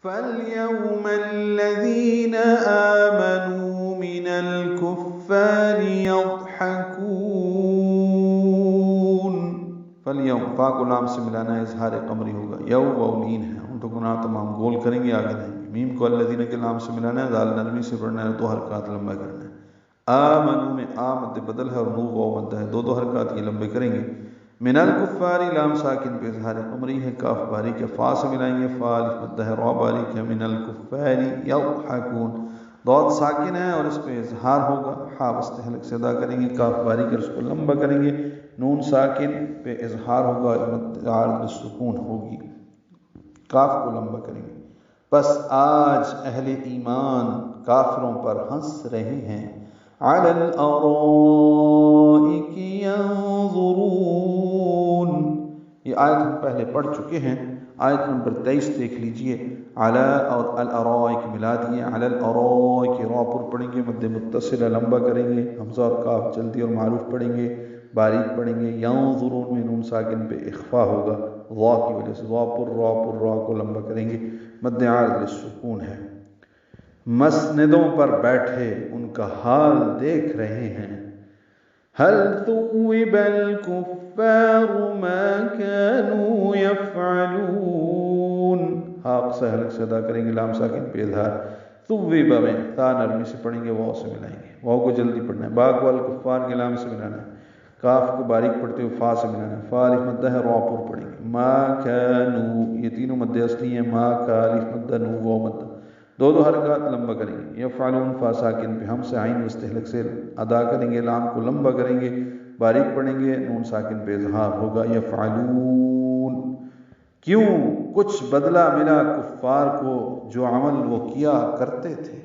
فَالْيَوْمَ الَّذِينَ آمَنُوا مِنَ الْكُفَّارِ يَضْحَكُونَ. فَالْيَوْمَ فا کو لام سے ملانا ہے، اظہار قمری ہوگا. یو واؤلین ہے، ان تو گناہ تمام گول کریں گے، آگے نہیں. میم کو الذین کے لام سے ملانا ہے، دال نرمی سے پڑھنا ہے، 2 حرکات لمبا کرنا ہے. آمنو میں آ مد بدل ہے اور نو واو مد ہے، 2 حرکات یہ لمبے کریں گے. من الکفار لام ساکن پہ اظہار قمری ہے، کاف باریک ہے، فا سے ملائیں گے، فا الف مد ہے، را باریک ہے. من الکفار یضحکون، ضاد ساکن ہے اور اس پہ اظہار ہوگا، حا وسط حلق سے ادا کریں گے، کاف باریک ہے اس کو لمبا کریں گے، نون ساکن پہ اظہار ہوگا، مد عارض بالسکون ہوگی، کاف کو لمبا کریں گے. بس آج اہل ایمان کافروں پر ہنس رہے ہیں. علی الارائک ینظرون، یہ آیت ہم پہلے پڑھ چکے ہیں. آیت نمبر 23 دیکھ لیجئے. علی اور الارائک ملا دیے. علی الارائک را پر پڑھیں گے، مد متصل لمبا کریں گے، حمزہ اور کاف جلدی اور معروف پڑھیں گے، باریک پڑھیں گے. ینظرون میں نون ساکن پہ اخفا ہوگا وا کی وجہ سے، وا پر را کو لمبا کریں گے، مد عارض للسکون ہے. مسندوں پر بیٹھے ان کا حال دیکھ رہے ہیں. هل ثوب الكفار ما كانوا يفعلون، حاق سے حلق سے ادا کریں گے، لام ساکن پہ اظہار. ثوب میں تا نرمی سے پڑھیں گے، واو سے ملائیں گے، واو کو جلدی پڑھنا ہے. با کو الکفار کے لام سے ملانا ہے، کاف کو باریک پڑھتے ہوئے فا سے ملانا ہے، فا الف مدہ ہے، را پر پڑھیں گے. ما كانوا، یہ تینوں مد اصلی ہیں، ما کا الف مدہ، نو واو مدہ، 2 حرکات لمبا کریں گے. یفعلون فا ساکن پہ ہم سے عین وسط حلق سے ادا کریں گے، لام کو لمبا کریں گے، باریک پڑھیں گے، نون ساکن پہ اظہار ہوگا. یفعلون، کیوں؟ کچھ بدلہ ملا کفار کو جو عمل وہ کیا کرتے تھے.